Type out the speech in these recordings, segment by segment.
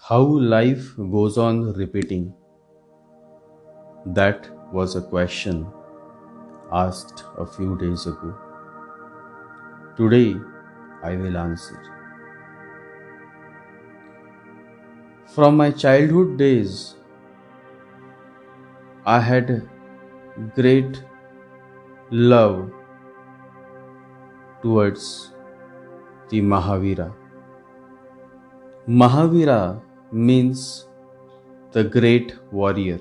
How life goes on repeating. That was a question asked a few days ago. Today, I will answer. From my childhood days, I had great love towards the Mahavira. Mahavira means the great warrior,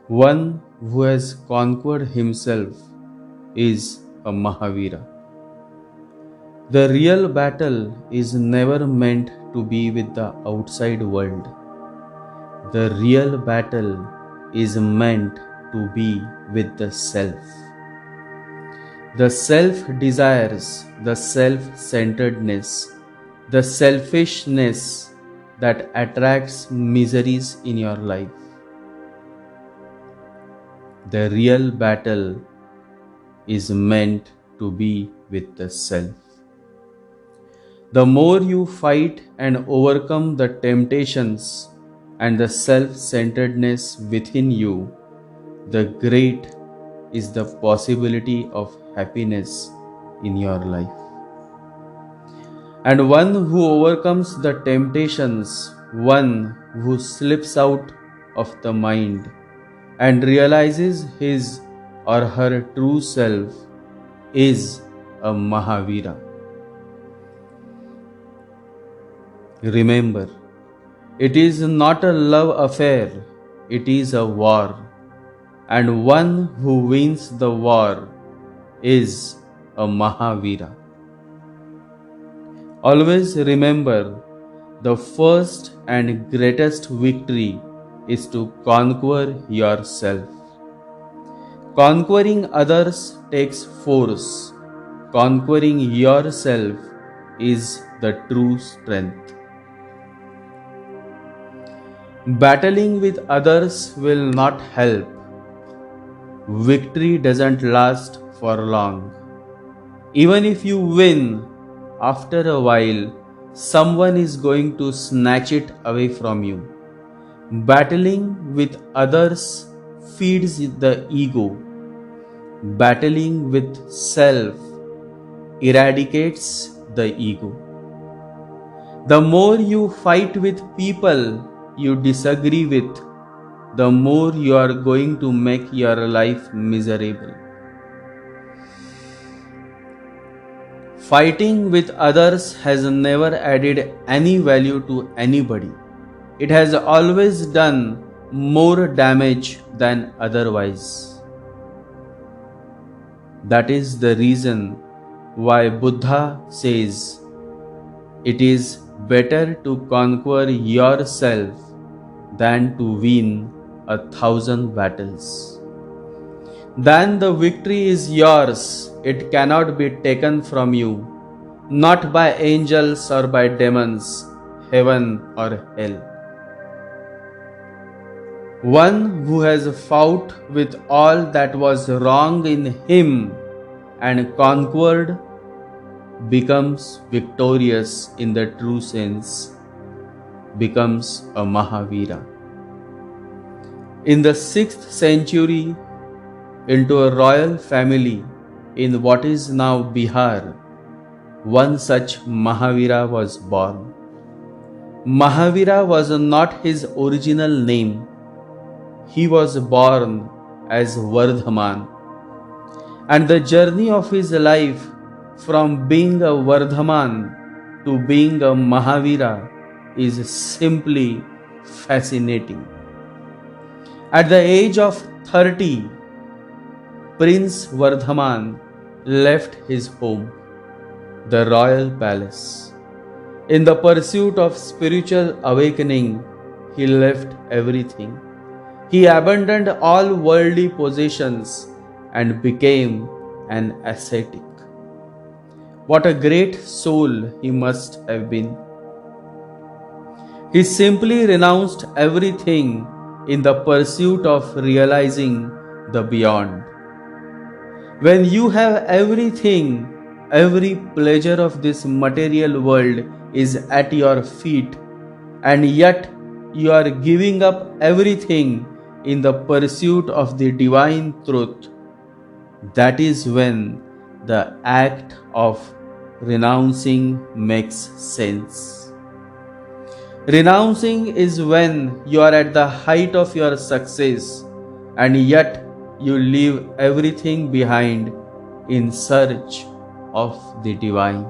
one who has conquered himself is a Mahavira. The real battle is never meant to be with the outside world. The real battle is meant to be with the self. The self desires, the self centeredness, the selfishness that attracts miseries in your life. The real battle is meant to be with the self. The more you fight and overcome the temptations and the self-centeredness within you, the great is the possibility of happiness in your life. And one who overcomes the temptations, one who slips out of the mind and realizes his or her true self is a Mahavira. Remember, it is not a love affair, it is a war. And one who wins the war is a Mahavira. Always remember, the first and greatest victory is to conquer yourself. Conquering others takes force. Conquering yourself is the true strength. Battling with others will not help. Victory doesn't last for long. Even if you win, after a while, someone is going to snatch it away from you. Battling with others feeds the ego. Battling with self eradicates the ego. The more you fight with people you disagree with, the more you are going to make your life miserable. Fighting with others has never added any value to anybody. It has always done more damage than otherwise. That is the reason why Buddha says it is better to conquer yourself than to win 1,000 battles. Then the victory is yours. It cannot be taken from you, not by angels or by demons, heaven or hell. One who has fought with all that was wrong in him and conquered becomes victorious in the true sense, becomes a Mahavira. In the 6th century, into a royal family in what is now Bihar, one such Mahavira was born. Mahavira was not his original name. He was born as Vardhaman. And the journey of his life from being a Vardhaman to being a Mahavira is simply fascinating. At the age of 30, Prince Vardhaman left his home, the royal palace. In the pursuit of spiritual awakening, he left everything. He abandoned all worldly possessions and became an ascetic. What a great soul he must have been. He simply renounced everything in the pursuit of realizing the beyond. When you have everything, every pleasure of this material world is at your feet, and yet you are giving up everything in the pursuit of the divine truth. That is when the act of renouncing makes sense. Renouncing is when you are at the height of your success and yet you leave everything behind in search of the divine.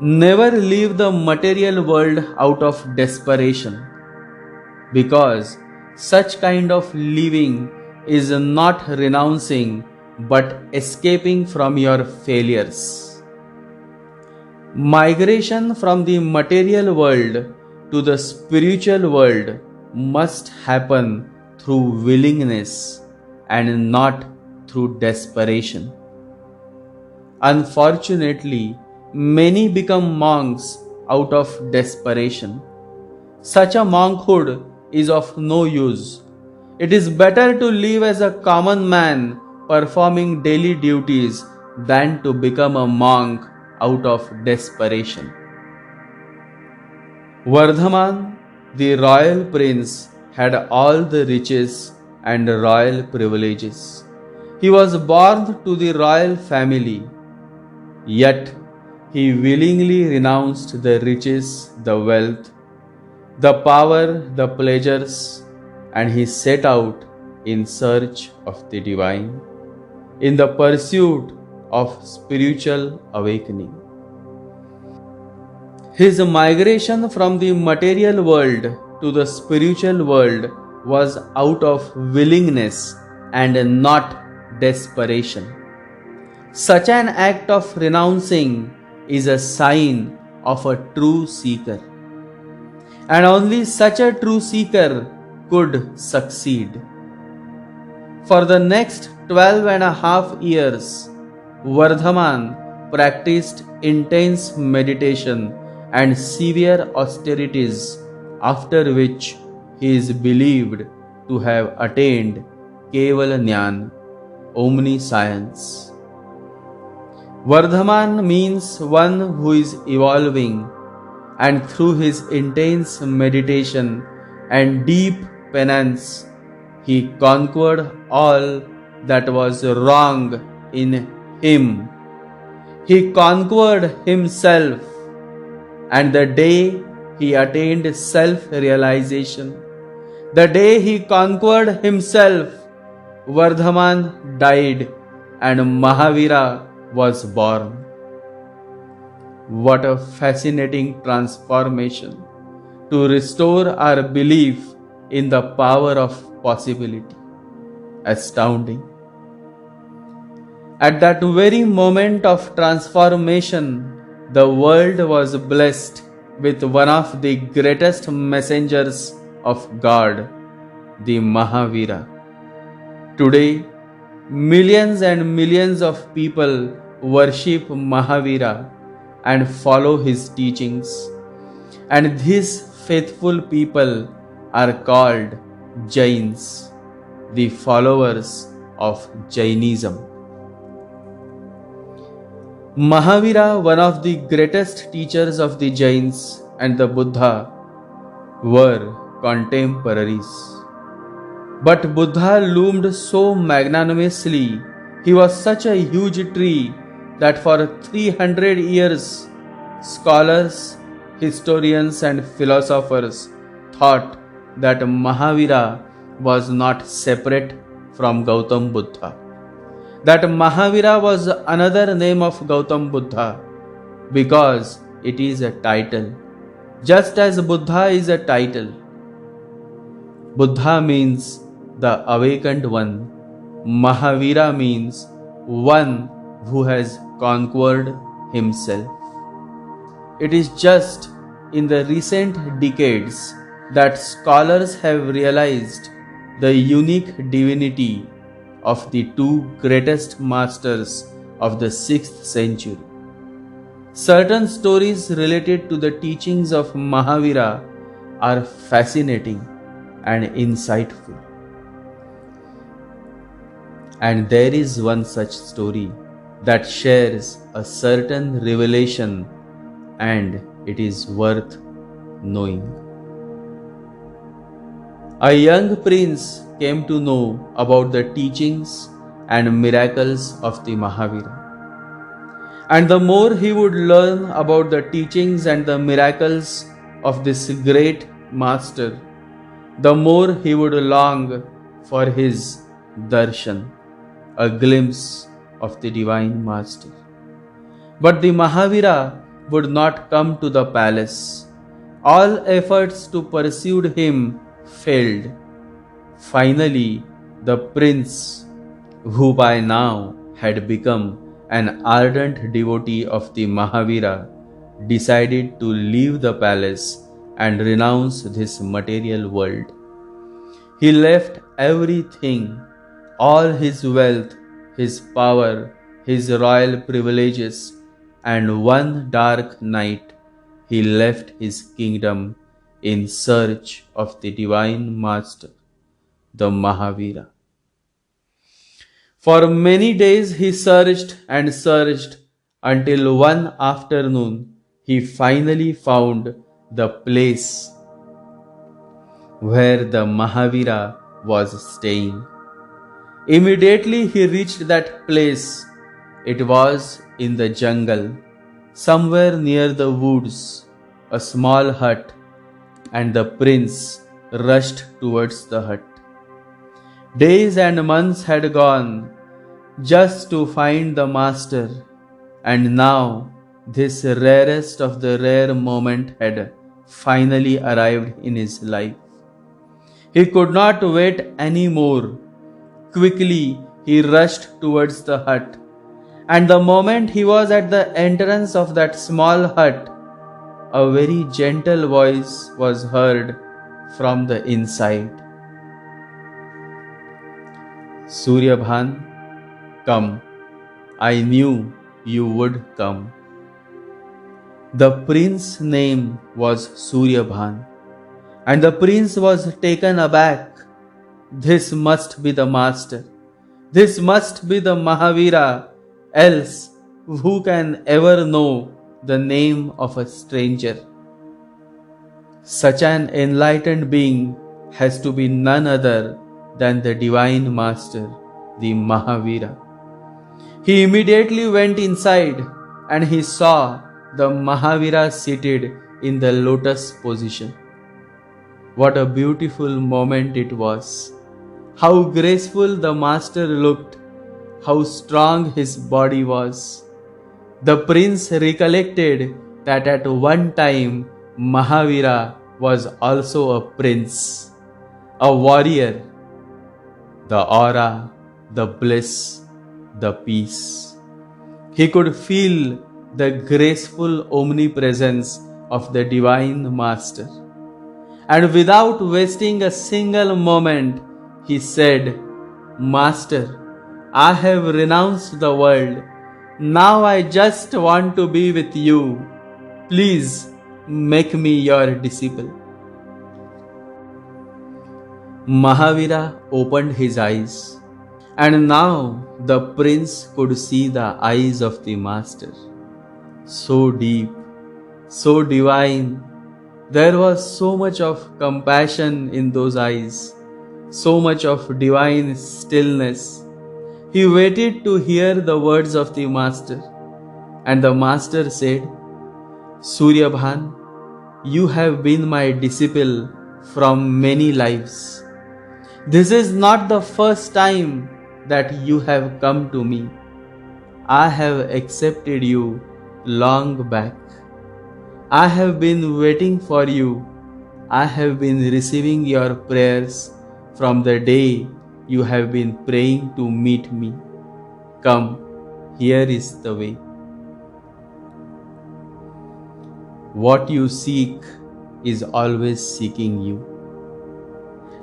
Never leave the material world out of desperation, because such kind of living is not renouncing but escaping from your failures. Migration from the material world to the spiritual world must happen through willingness and not through desperation. Unfortunately, many become monks out of desperation. Such a monkhood is of no use. It is better to live as a common man performing daily duties than to become a monk out of desperation. Vardhaman, the royal prince, had all the riches and royal privileges. He was born to the royal family, yet he willingly renounced the riches, the wealth, the power, the pleasures, and he set out in search of the divine, in the pursuit of spiritual awakening. His migration from the material world to the spiritual world was out of willingness and not desperation. Such an act of renouncing is a sign of a true seeker, and only such a true seeker could succeed. For the next 12.5 years, Vardhaman practiced intense meditation and severe austerities, after which he is believed to have attained Keval Jnana, omniscience. Vardhaman means one who is evolving, and through his intense meditation and deep penance, he conquered all that was wrong in him. He conquered himself, and the day he attained self-realization, the day he conquered himself, Vardhaman died and Mahavira was born. What a fascinating transformation to restore our belief in the power of possibility. Astounding. At that very moment of transformation, the world was blessed with one of the greatest messengers of God, the Mahavira. Today, millions and millions of people worship Mahavira and follow his teachings, and these faithful people are called Jains, the followers of Jainism. Mahavira, one of the greatest teachers of the Jains and the Buddha, were contemporaries. But Buddha loomed so magnanimously. He was such a huge tree that for 300 years, scholars, historians, and philosophers thought that Mahavira was not separate from Gautam Buddha, that Mahavira was another name of Gautam Buddha, because it is a title, just as Buddha is a title. Buddha means the awakened one. Mahavira means one who has conquered himself. It is just in the recent decades that scholars have realized the unique divinity of the two greatest masters of the 6th century. Certain stories related to the teachings of Mahavira are fascinating and insightful. And there is one such story that shares a certain revelation, and it is worth knowing. A young prince came to know about the teachings and miracles of the Mahavira. And the more he would learn about the teachings and the miracles of this great master, the more he would long for his darshan, a glimpse of the divine master. But the Mahavira would not come to the palace. All efforts to pursue him failed. Finally, the prince, who by now had become an ardent devotee of the Mahavira, decided to leave the palace and renounce this material world. He left everything, all his wealth, his power, his royal privileges, and one dark night he left his kingdom in search of the divine master, the Mahavira. For many days he searched and searched until one afternoon he finally found the place where the Mahavira was staying. Immediately he reached that place. It was in the jungle, somewhere near the woods, a small hut, and the prince rushed towards the hut. Days and months had gone just to find the master, and now this rarest of the rare moment had finally arrived in his life. He could not wait any more. Quickly he rushed towards the hut, and the moment he was at the entrance of that small hut, a very gentle voice was heard from the inside. Suryabhan, come. I knew you would come. The prince's name was Suryabhan, and the prince was taken aback. This must be the master. This must be the Mahavira. Else, who can ever know the name of a stranger? Such an enlightened being has to be none other than the divine master, the Mahavira. He immediately went inside and he saw the Mahavira seated in the lotus position. What a beautiful moment it was! How graceful the master looked, how strong his body was. The prince recollected that at one time Mahavira was also a prince, a warrior. The aura, the bliss, the peace. He could feel the graceful omnipresence of the divine master. And without wasting a single moment, he said, Master, I have renounced the world. Now I just want to be with you. Please make me your disciple. Mahavira opened his eyes, and now the prince could see the eyes of the master. So deep, so divine. There was so much of compassion in those eyes, so much of divine stillness. He waited to hear the words of the master, and the master said, Suryabhan, you have been my disciple from many lives. This is not the first time that you have come to me. I have accepted you long back. I have been waiting for you. I have been receiving your prayers from the day you have been praying to meet me. Come, here is the way. What you seek is always seeking you.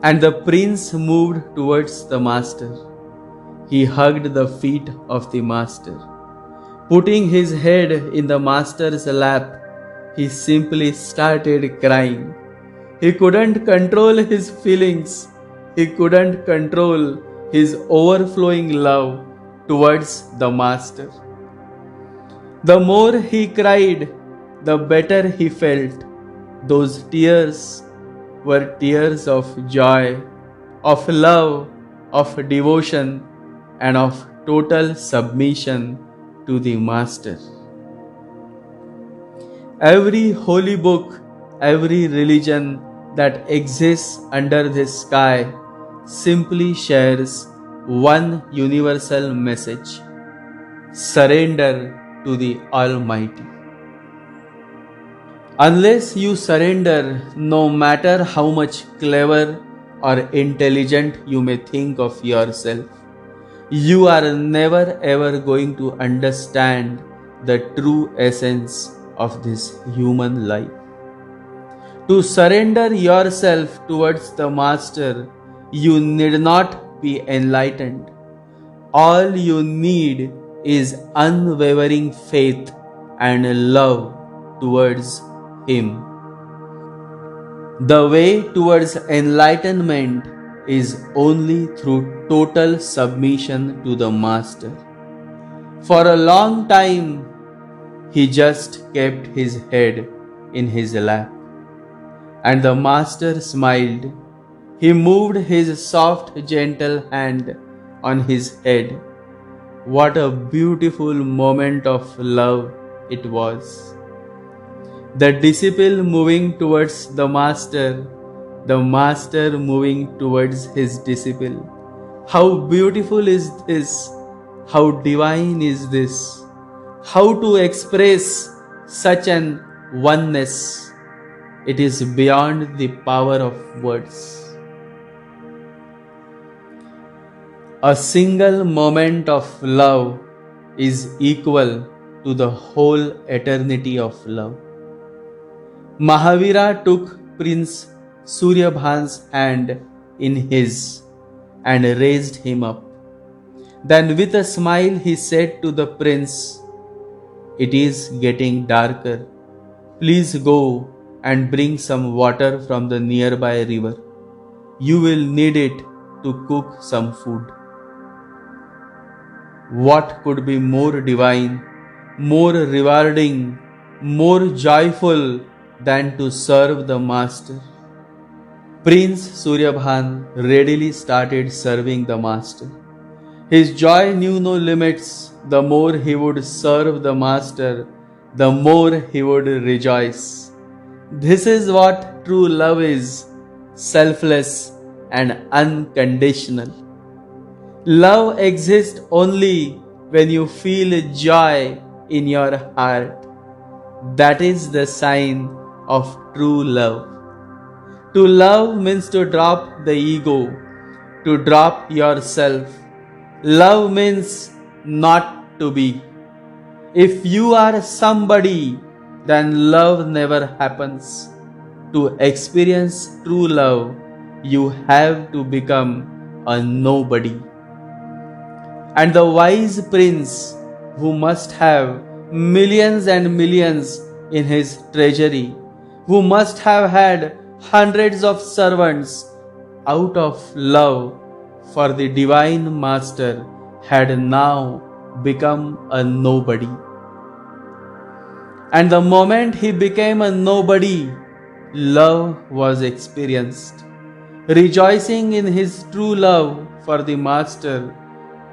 And the prince moved towards the master. He hugged the feet of the master. Putting his head in the master's lap, he simply started crying. He couldn't control his feelings. He couldn't control his overflowing love towards the master. The more he cried, the better he felt. Those tears were tears of joy, of love, of devotion, and of total submission to the Master. Every holy book, every religion that exists under this sky simply shares one universal message: surrender to the Almighty. Unless you surrender, no matter how much clever or intelligent you may think of yourself, you are never ever going to understand the true essence of this human life. To surrender yourself towards the Master, you need not be enlightened. All you need is unwavering faith and love towards Him. The way towards enlightenment is only through total submission to the Master. For a long time, he just kept his head in his lap, and the Master smiled. He moved his soft, gentle hand on his head. What a beautiful moment of love it was. The disciple moving towards the Master moving towards his disciple. How beautiful is this? How divine is this? How to express such an oneness? It is beyond the power of words. A single moment of love is equal to the whole eternity of love. Mahavira took Prince Suryabhan's hand in his and raised him up. Then with a smile he said to the prince, "It is getting darker. Please go and bring some water from the nearby river. You will need it to cook some food." What could be more divine, more rewarding, more joyful than to serve the Master? Prince Suryabhan readily started serving the Master. His joy knew no limits. The more he would serve the Master, the more he would rejoice. This is what true love is, selfless and unconditional. Love exists only when you feel joy in your heart. That is the sign of true love. To love means to drop the ego, to drop yourself. Love means not to be. If you are somebody, then love never happens. To experience true love, you have to become a nobody. And the wise prince, who must have millions and millions in his treasury, who must have had hundreds of servants, out of love for the Divine Master, had now become a nobody. And the moment he became a nobody, love was experienced. Rejoicing in his true love for the Master,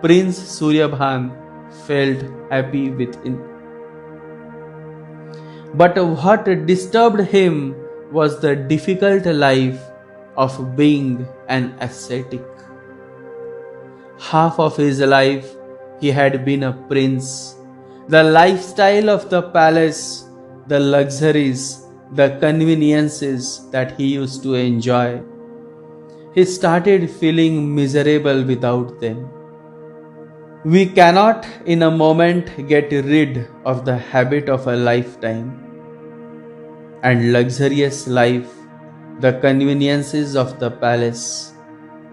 Prince Suryabhan felt happy within. But what disturbed him was the difficult life of being an ascetic. Half of his life he had been a prince. The lifestyle of the palace, the luxuries, the conveniences that he used to enjoy, he started feeling miserable without them. We cannot in a moment get rid of the habit of a lifetime. And luxurious life, the conveniences of the palace,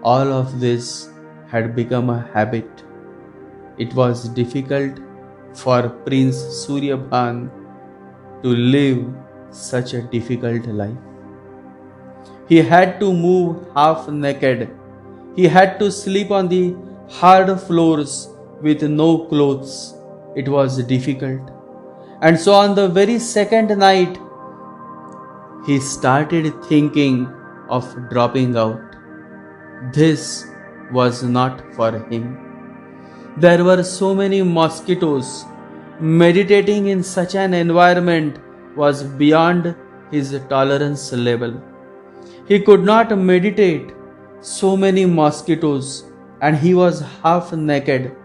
all of this had become a habit. It was difficult for Prince Suryabhan to live such a difficult life. He had to move half naked. He had to sleep on the hard floors with no clothes. It was difficult. And so on the very second night, he started thinking of dropping out. This was not for him. There were so many mosquitoes. Meditating in such an environment was beyond his tolerance level. He could not meditate. So many mosquitoes, and he was half naked,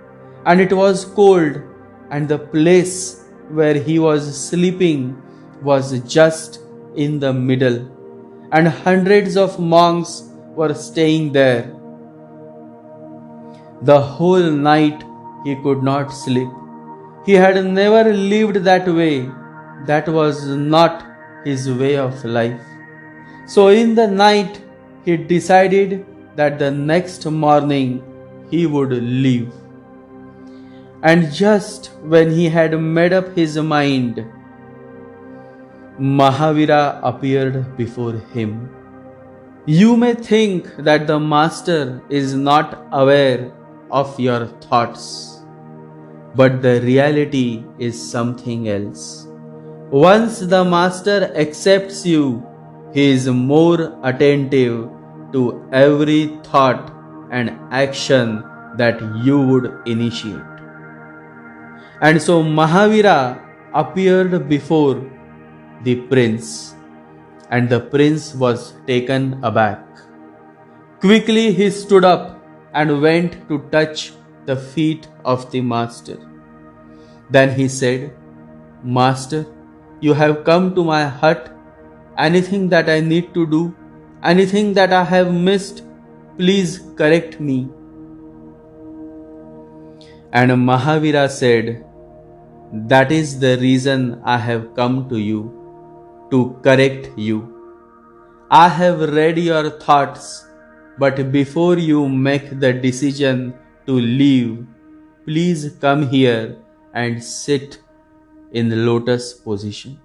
and it was cold, and the place where he was sleeping was just in the middle, and hundreds of monks were staying there. The whole night he could not sleep. He had never lived that way. That was not his way of life. So in the night he decided that the next morning he would leave. And just when he had made up his mind, Mahavira appeared before him. You may think that the master is not aware of your thoughts, but the reality is something else. Once the master accepts you, he is more attentive to every thought and action that you would initiate. And so Mahavira appeared before the prince, and the prince was taken aback. Quickly he stood up and went to touch the feet of the master. Then he said, Master, you have come to my hut. Anything that I need to do, anything that I have missed, please correct me. And Mahavira said, that is the reason I have come to you, to correct you. I have read your thoughts, but before you make the decision to leave, please come here and sit in the lotus position.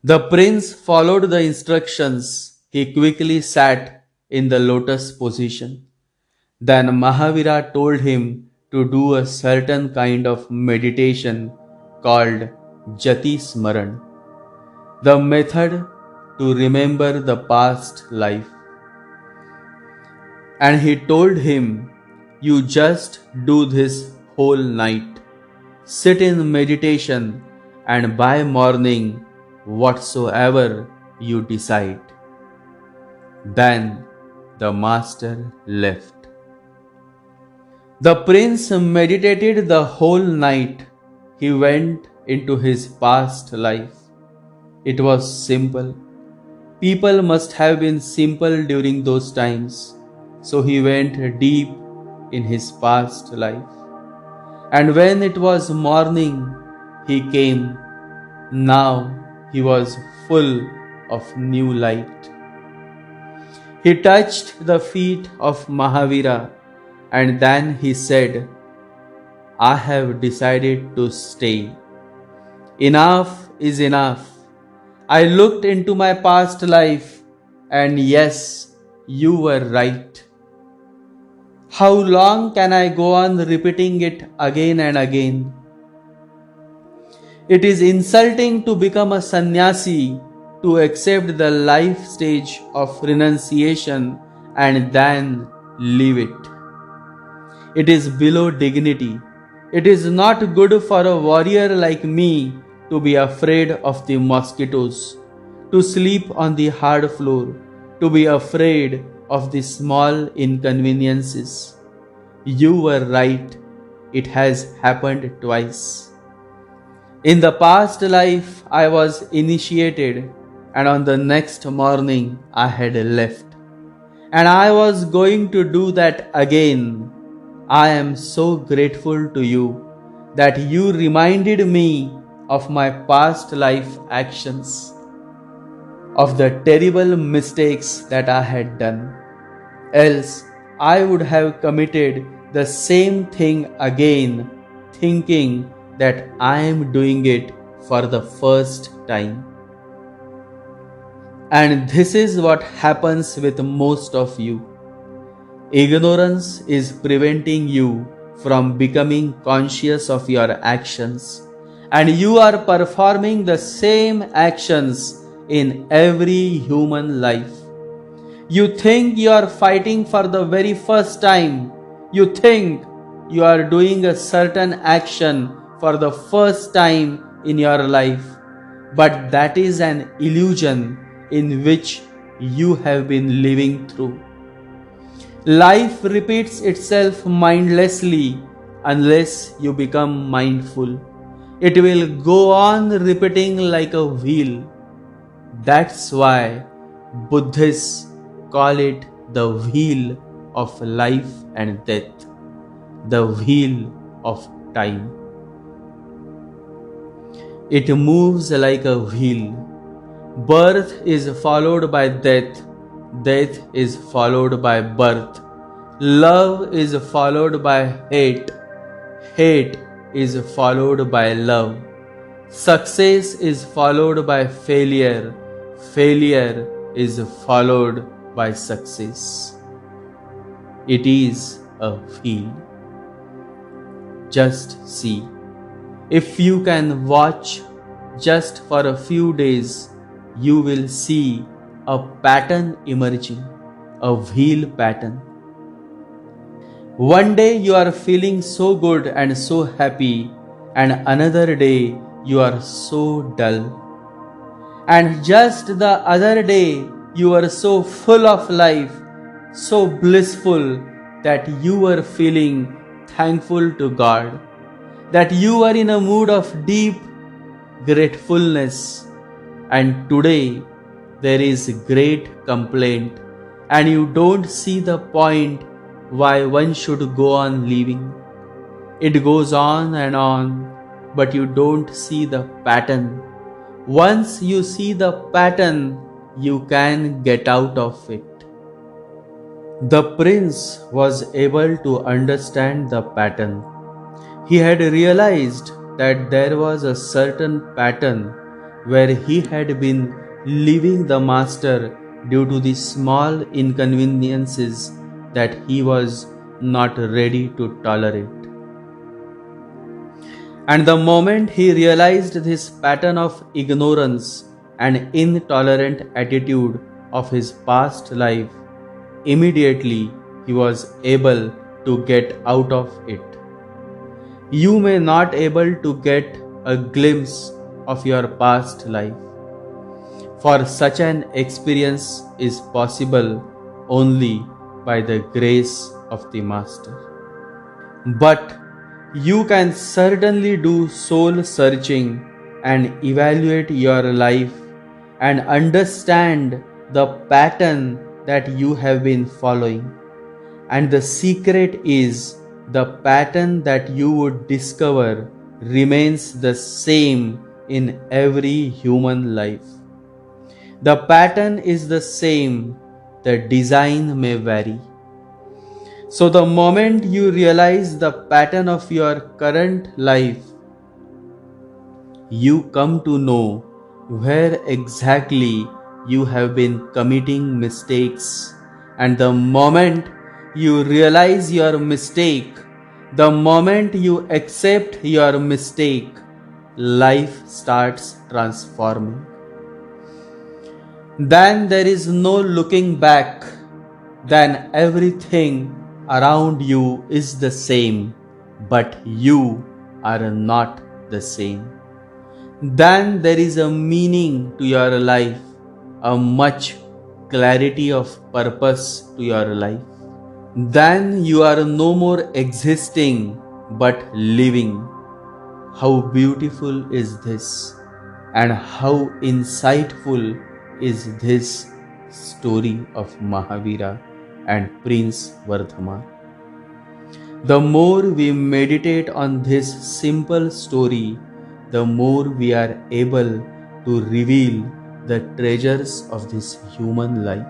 The prince followed the instructions. He quickly sat in the lotus position. Then Mahavira told him to do a certain kind of meditation called Jati Smaran, the method to remember the past life. And he told him, you just do this whole night. Sit in meditation, and by morning, whatsoever you decide. Then the master left. The prince meditated the whole night. He went into his past life. It was simple. People must have been simple during those times. So he went deep in his past life. And when it was morning, he came. Now he was full of new light. He touched the feet of Mahavira, and then he said, I have decided to stay. Enough is enough. I looked into my past life, and yes, you were right. How long can I go on repeating it again and again? It is insulting to become a sannyasi, to accept the life stage of renunciation and then leave it. It is below dignity. It is not good for a warrior like me to be afraid of the mosquitoes, to sleep on the hard floor, to be afraid of the small inconveniences. You were right. It has happened twice. In the past life, I was initiated, and on the next morning, I had left. And I was going to do that again. I am so grateful to you that you reminded me of my past life actions, of the terrible mistakes that I had done. Else, I would have committed the same thing again, thinking that I am doing it for the first time. And this is what happens with most of you. Ignorance is preventing you from becoming conscious of your actions, and you are performing the same actions in every human life. You think you are fighting for the very first time. You think you are doing a certain action for the first time in your life. But that is an illusion in which you have been living through. Life repeats itself mindlessly unless you become mindful. It will go on repeating like a wheel. That's why Buddhists call it the wheel of life and death, the wheel of time. It moves like a wheel. Birth is followed by death, death is followed by birth, love is followed by hate, hate is followed by love, success is followed by failure, failure is followed by success. It is a wheel. Just see. If you can watch just for a few days, you will see a pattern emerging, a wheel pattern. One day you are feeling so good and so happy, and another day you are so dull. And just the other day you were so full of life, so blissful that you were feeling thankful to God, that you were in a mood of deep gratefulness. And today there is great complaint, and you don't see the point why one should go on living. It goes on, but you don't see the pattern. Once you see the pattern, you can get out of it. The prince was able to understand the pattern. He had realized that there was a certain pattern where he had been leaving the master due to the small inconveniences that he was not ready to tolerate. And the moment he realized this pattern of ignorance and intolerant attitude of his past life, immediately he was able to get out of it. You may not able to get a glimpse of your past life, for such an experience is possible only by the grace of the Master. But you can certainly do soul searching and evaluate your life and understand the pattern that you have been following. And the secret is the pattern that you would discover remains the same in every human life. The pattern is the same, the design may vary. So the moment you realize the pattern of your current life, you come to know where exactly you have been committing mistakes. And the moment you realize your mistake, the moment you accept your mistake, life starts transforming. Then there is no looking back. Then everything around you is the same, but you are not the same. Then there is a meaning to your life, a much clarity of purpose to your life. Then you are no more existing but living. How beautiful is this, and how insightful is this story of Mahavira and Prince Vardhaman. The more we meditate on this simple story, the more we are able to reveal the treasures of this human life.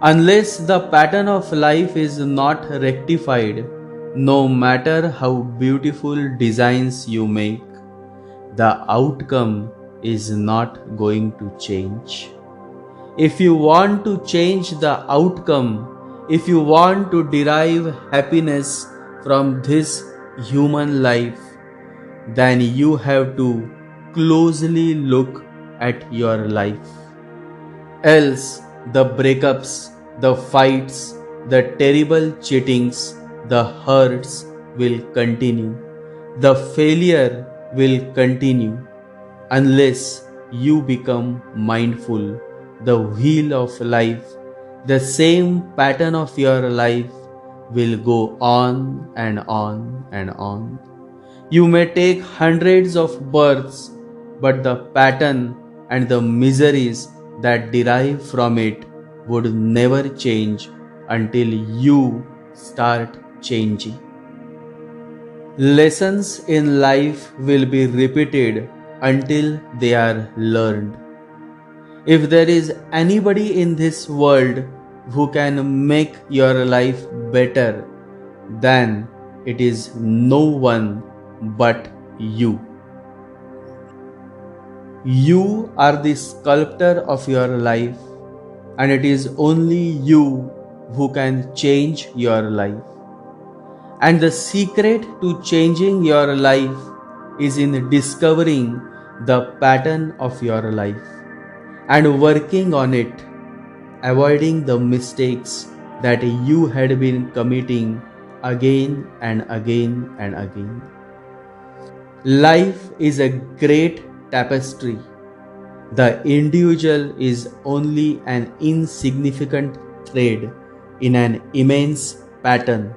Unless the pattern of life is not rectified, no matter how beautiful designs you make, the outcome is not going to change. If you want to change the outcome, if you want to derive happiness from this human life, then you have to closely look at your life. Else, the breakups, the fights, the terrible cheatings, the hurts will continue. The failure will continue unless you become mindful. The wheel of life, the same pattern of your life will go on and on and on. You may take hundreds of births, but the pattern and the miseries that derive from it would never change until you start changing. Lessons in life will be repeated until they are learned. If there is anybody in this world who can make your life better, then it is no one but you. You are the sculptor of your life, and it is only you who can change your life. And the secret to changing your life is in discovering the pattern of your life and working on it, avoiding the mistakes that you had been committing again and again and again. Life is a great tapestry. The individual is only an insignificant thread in an immense pattern,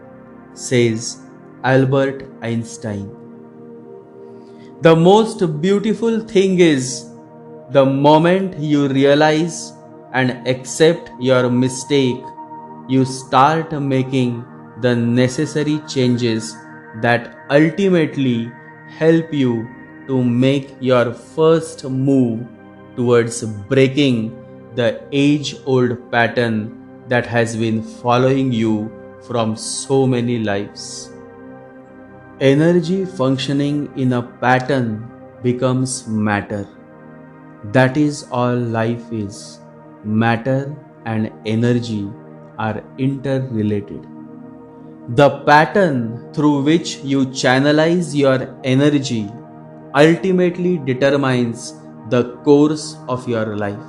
says Albert Einstein. The most beautiful thing is the moment you realize and accept your mistake, you start making the necessary changes that ultimately help you to make your first move towards breaking the age-old pattern that has been following you from so many lives. Energy functioning in a pattern becomes matter. That is all life is. Matter and energy are interrelated. The pattern through which you channelize your energy ultimately determines the course of your life.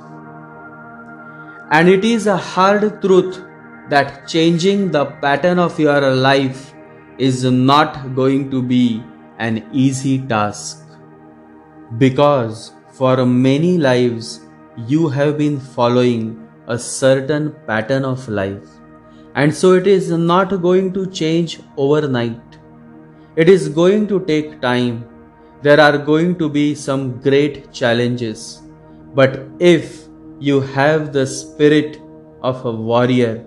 And it is a hard truth that changing the pattern of your life is not going to be an easy task. Because for many lives you have been following a certain pattern of life, and so it is not going to change overnight. It is going to take time. There are going to be some great challenges. But if you have the spirit of a warrior,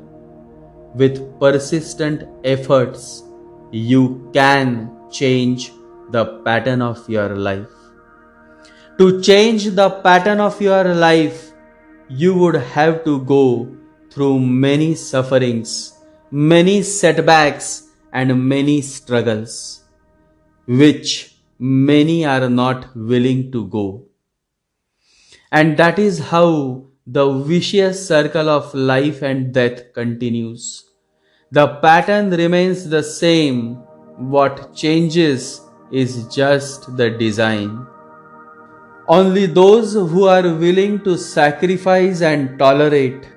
with persistent efforts, you can change the pattern of your life. To change the pattern of your life, you would have to go through many sufferings, many setbacks, and many struggles, which many are not willing to go. And that is how the vicious circle of life and death continues. The pattern remains the same. What changes is just the design. Only those who are willing to sacrifice and tolerate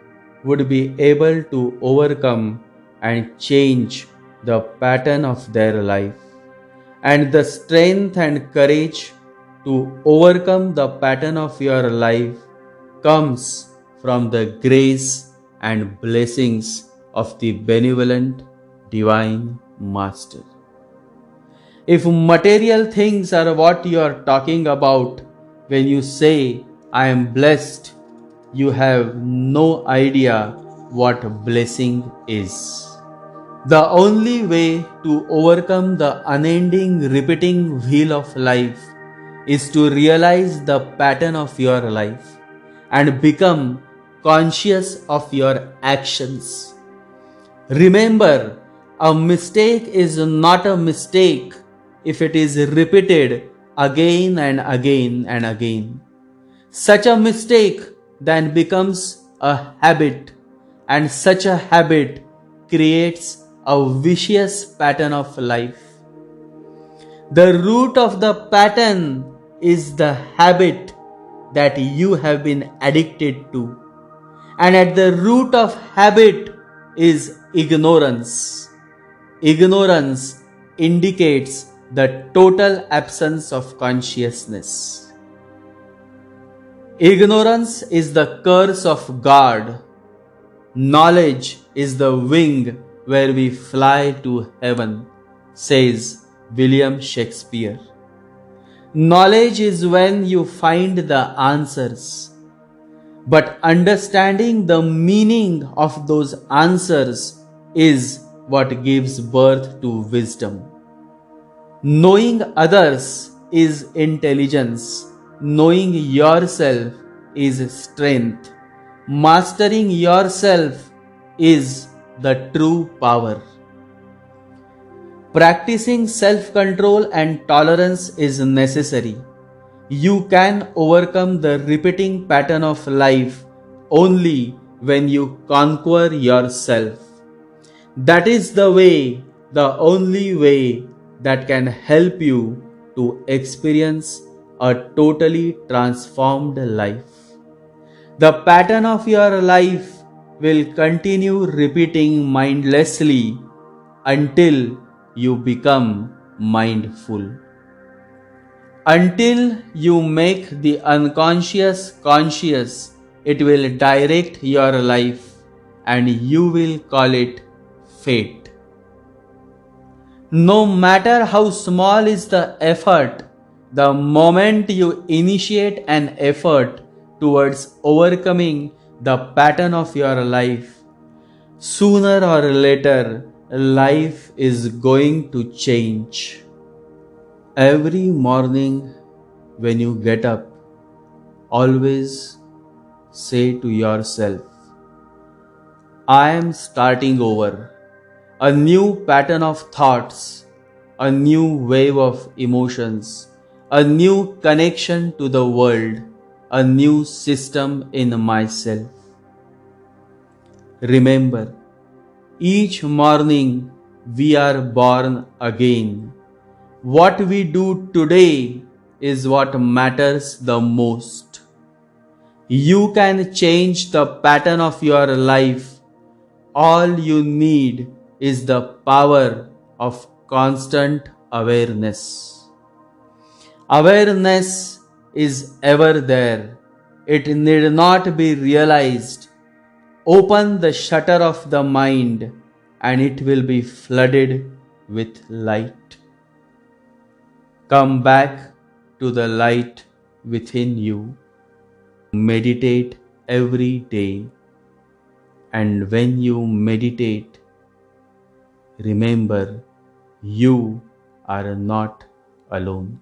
would be able to overcome and change the pattern of their life. And the strength and courage to overcome the pattern of your life comes from the grace and blessings of the benevolent Divine Master. If material things are what you are talking about when you say, I am blessed, you have no idea what blessing is. The only way to overcome the unending repeating wheel of life is to realize the pattern of your life and become conscious of your actions. Remember, a mistake is not a mistake if it is repeated again and again and again. Such a mistake then becomes a habit, and such a habit creates a vicious pattern of life. The root of the pattern is the habit that you have been addicted to. And at the root of habit is ignorance. Ignorance indicates the total absence of consciousness. Ignorance is the curse of God. Knowledge is the wing where we fly to heaven, says William Shakespeare. Knowledge is when you find the answers, but understanding the meaning of those answers is what gives birth to wisdom. Knowing others is intelligence. Knowing yourself is strength. Mastering yourself is the true power. Practicing self-control and tolerance is necessary. You can overcome the repeating pattern of life only when you conquer yourself. That is the only way that can help you to experience a totally transformed life. The pattern of your life will continue repeating mindlessly until you become mindful. Until you make the unconscious conscious, it will direct your life and you will call it fate. No matter how small is the effort, the moment you initiate an effort towards overcoming the pattern of your life, sooner or later, life is going to change. Every morning when you get up, always say to yourself, I am starting over. A new pattern of thoughts, a new wave of emotions, a new connection to the world, a new system in myself. Remember, each morning we are born again. What we do today is what matters the most. You can change the pattern of your life. All you need is the power of constant awareness. Awareness is ever there. It need not be realized. Open the shutter of the mind and it will be flooded with light. Come back to the light within you. Meditate every day. And when you meditate, remember, you are not alone.